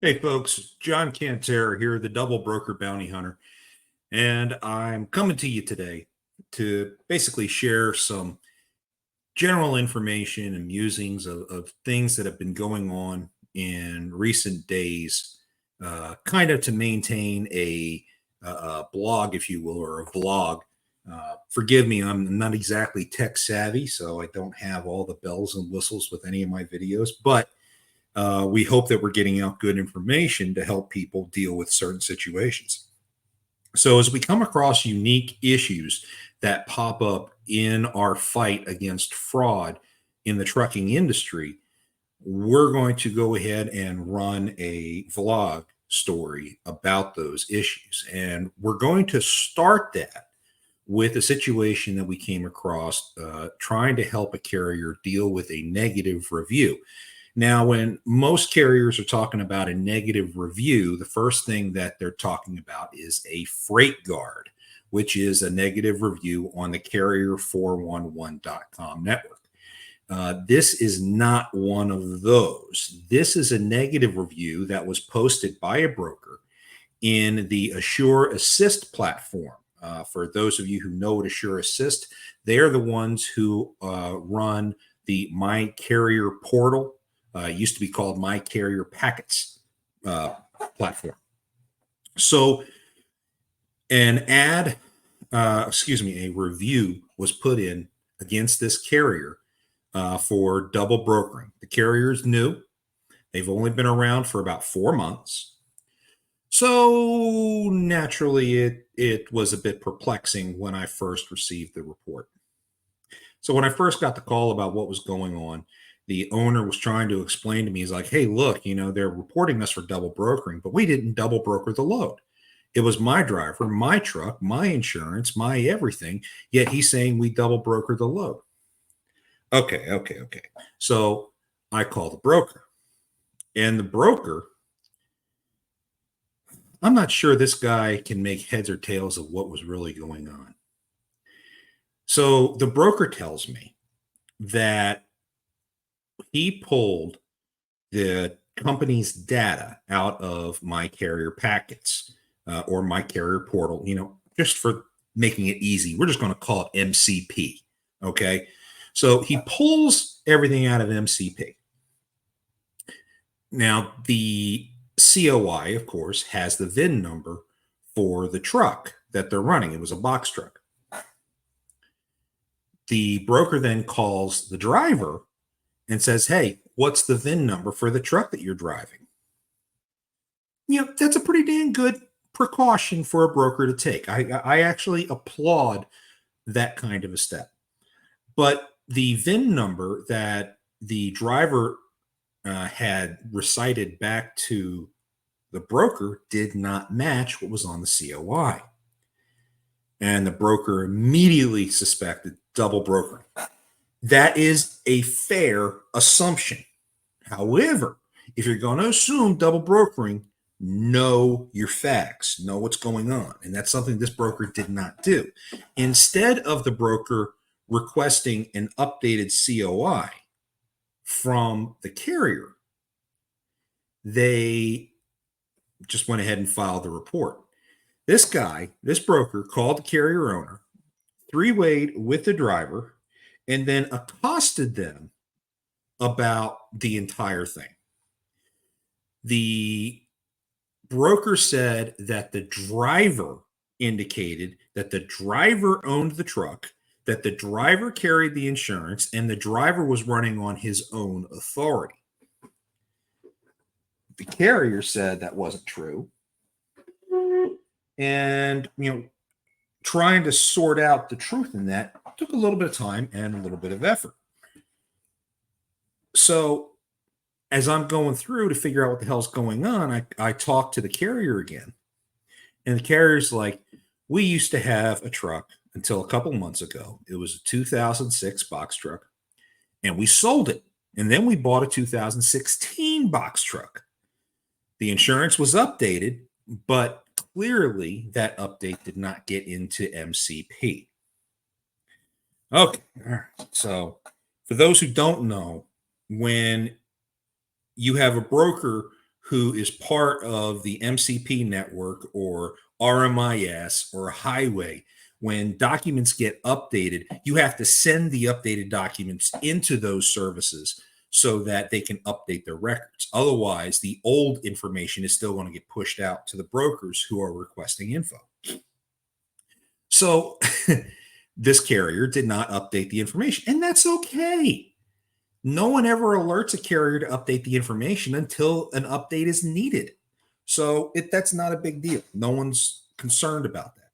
Hey folks, John Cantera here, the Double Broker Bounty Hunter, and I'm coming to you today to basically share some general information and musings of things that have been going on in recent days, kind of to maintain a blog, if you will, or a vlog. Forgive me, I'm not exactly tech savvy, so I don't have all the bells and whistles with any of my videos, but we hope that we're getting out good information to help people deal with certain situations. So, as we come across unique issues that pop up in our fight against fraud in the trucking industry, we're going to go ahead and run a vlog story about those issues. And we're going to start that with a situation that we came across trying to help a carrier deal with a negative review. Now, when most carriers are talking about a negative review, the first thing that they're talking about is a freight guard, which is a negative review on the carrier411.com network. This is not one of those. This is a negative review that was posted by a broker in the Assure Assist platform. For those of you who know what Assure Assist, they're the ones who run the My Carrier portal. Used to be called My Carrier Packets platform. So an a review was put in against this carrier for double brokering. The carrier is new. They've only been around for about 4 months. So naturally, it was a bit perplexing when I first received the report. So when I first got the call about what was going on, the owner was trying to explain to me, he's like, hey, look, they're reporting us for double brokering, but we didn't double broker the load. It was my driver, my truck, my insurance, my everything. Yet he's saying we double broker the load. Okay. So I call the broker. And the broker, I'm not sure this guy can make heads or tails of what was really going on. So the broker tells me that he pulled the company's data out of My Carrier Packets or My Carrier Portal, just for making it easy. We're just going to call it MCP. Okay. So he pulls everything out of MCP. Now, the COI, of course, has the VIN number for the truck that they're running. It was a box truck. The broker then calls the driver and says, hey, what's the VIN number for the truck that you're driving? That's a pretty dang good precaution for a broker to take. I actually applaud that kind of a step. But the VIN number that the driver had recited back to the broker did not match what was on the COI. And the broker immediately suspected double brokering. That is a fair assumption. However, if you're going to assume double brokering, know your facts, know what's going on. And that's something this broker did not do. Instead of the broker requesting an updated COI from the carrier, they just went ahead and filed the report. This broker called the carrier owner, three-wayed with the driver, and then accosted them about the entire thing. The broker said that the driver indicated that the driver owned the truck, that the driver carried the insurance, and the driver was running on his own authority. The carrier said that wasn't true. And, trying to sort out the truth in that took a little bit of time and a little bit of effort. So as I'm going through to figure out what the hell's going on, I talked to the carrier again. And the carrier's like, we used to have a truck until a couple months ago. It was a 2006 box truck, and we sold it. And then we bought a 2016 box truck. The insurance was updated, but clearly that update did not get into MCP. Okay. All right. So for those who don't know, when you have a broker who is part of the MCP network or RMIS or highway, when documents get updated, you have to send the updated documents into those services so that they can update their records. Otherwise, the old information is still going to get pushed out to the brokers who are requesting info. So this carrier did not update the information, and that's okay. No one ever alerts a carrier to update the information until an update is needed. So that's not a big deal. No one's concerned about that.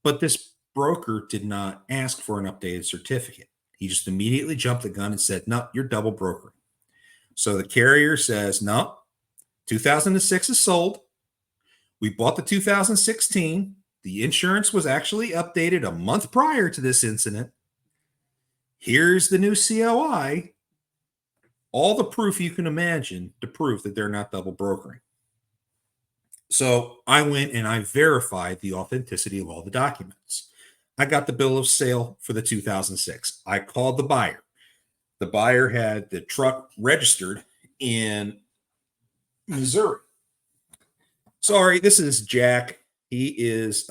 But this broker did not ask for an updated certificate. He just immediately jumped the gun and said, no, you're double brokering. So the carrier says, no, 2006 is sold. We bought the 2016. The insurance was actually updated a month prior to this incident. Here's the new COI. All the proof you can imagine to prove that they're not double brokering. So I went and I verified the authenticity of all the documents. I got the bill of sale for the 2006. I called the buyer. The buyer had the truck registered in Missouri. Sorry, this is Jack. He is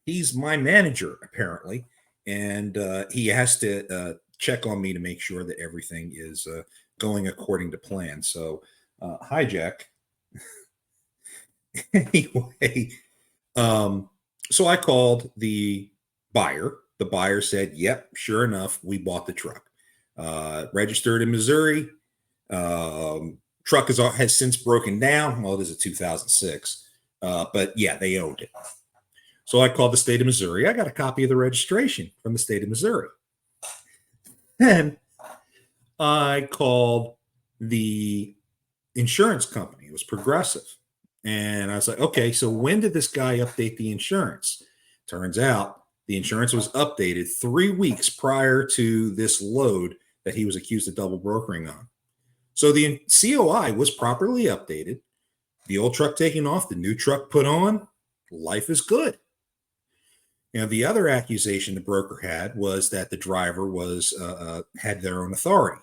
he's my manager apparently, and he has to check on me to make sure that everything is going according to plan. So hi, Jack. Anyway, so I called the buyer. The buyer said, yep, sure enough, we bought the truck. Registered in Missouri. Truck has since broken down. Well, it is a 2006. But yeah, they owned it. So I called the state of Missouri. I got a copy of the registration from the state of Missouri. Then I called the insurance company. It was Progressive. And I was like, okay, so when did this guy update the insurance? Turns out the insurance was updated 3 weeks prior to this load that he was accused of double brokering on. So the COI was properly updated. The old truck taken off, the new truck put on, life is good. Now, the other accusation the broker had was that the driver was had their own authority.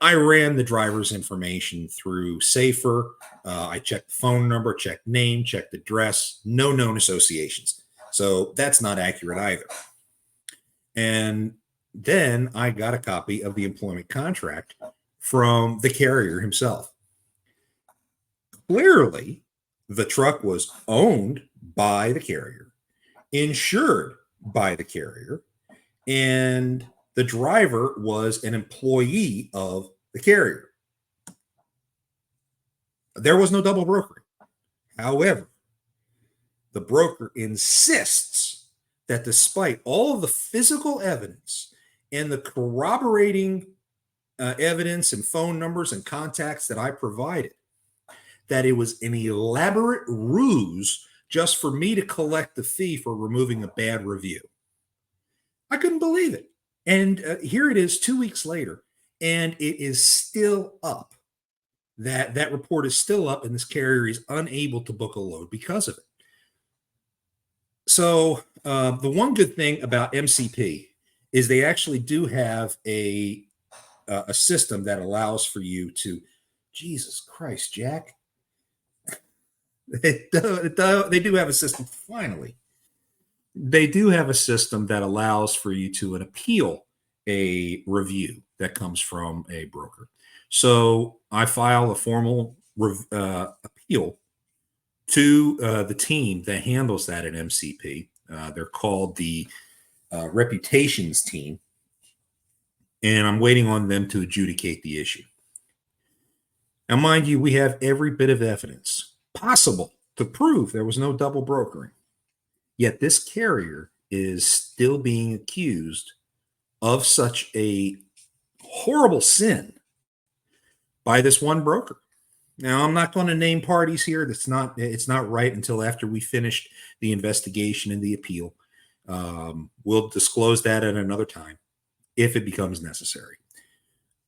I ran the driver's information through Safer. I checked the phone number, checked name, checked address, no known associations. So that's not accurate either. And then I got a copy of the employment contract from the carrier himself. Clearly, the truck was owned by the carrier, insured by the carrier, and the driver was an employee of the carrier. There was no double brokering. However, the broker insists that despite all of the physical evidence and the corroborating evidence and phone numbers and contacts that I provided, that it was an elaborate ruse just for me to collect the fee for removing a bad review. I couldn't believe it. And here it is 2 weeks later, and it is still up. That report is still up, and this carrier is unable to book a load because of it. So the one good thing about MCP is they actually do have a system that allows for you to, Jesus Christ, Jack. They do have a system, finally. They do have a system that allows for you to appeal a review that comes from a broker. So I file a formal appeal to the team that handles that at MCP. They're called the reputations team. And I'm waiting on them to adjudicate the issue. Now, mind you, we have every bit of evidence possible to prove there was no double brokering. Yet this carrier is still being accused of such a horrible sin by this one broker. Now, I'm not going to name parties here. It's not right until after we finished the investigation and the appeal. We'll disclose that at another time if it becomes necessary.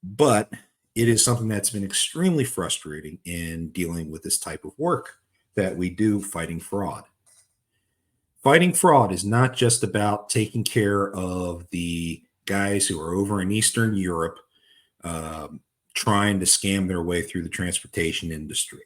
But it is something that's been extremely frustrating in dealing with this type of work that we do fighting fraud. Fighting fraud is not just about taking care of the guys who are over in Eastern Europe trying to scam their way through the transportation industry.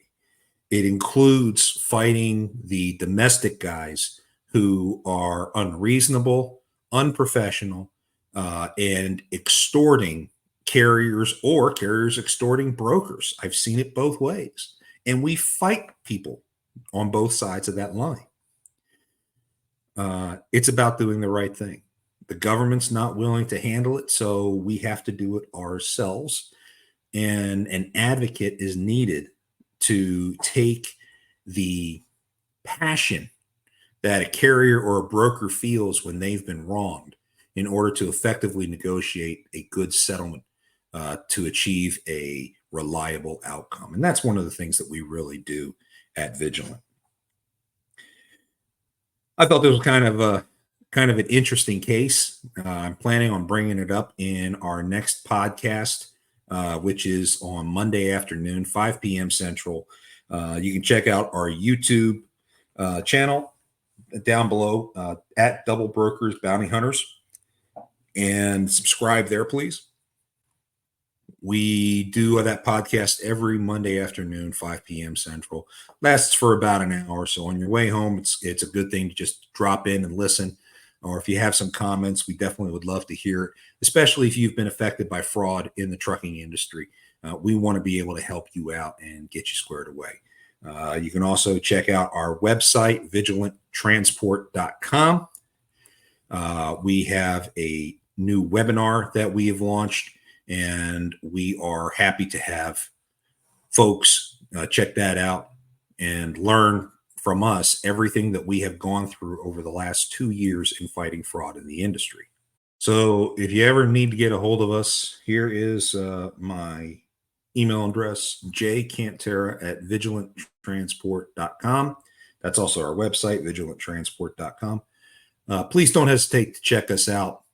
It includes fighting the domestic guys who are unreasonable, unprofessional, and extorting carriers, or carriers extorting brokers. I've seen it both ways. And we fight people on both sides of that line. It's about doing the right thing. The government's not willing to handle it, so we have to do it ourselves. And an advocate is needed to take the passion that a carrier or a broker feels when they've been wronged in order to effectively negotiate a good settlement to achieve a reliable outcome. And that's one of the things that we really do at Vigilant. I thought this was kind of an interesting case. I'm planning on bringing it up in our next podcast, which is on Monday afternoon, 5 p.m. Central. You can check out our YouTube channel down below at Double Brokers Bounty Hunters, and subscribe there, please. We do that podcast every Monday afternoon, 5 p.m. Central. Lasts for about an hour. So on your way home, it's a good thing to just drop in and listen. Or if you have some comments, we definitely would love to hear it, especially if you've been affected by fraud in the trucking industry. We want to be able to help you out and get you squared away. You can also check out our website, vigilanttransport.com. We have a new webinar that we have launched, and we are happy to have folks check that out and learn from us everything that we have gone through over the last 2 years in fighting fraud in the industry. So if you ever need to get a hold of us, here is my email address, jcantera@vigilanttransport.com. That's also our website, vigilanttransport.com. Please don't hesitate to check us out.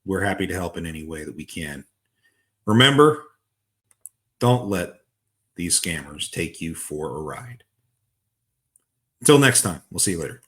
We're happy to help in any way that we can. Remember, don't let these scammers take you for a ride. Until next time, we'll see you later.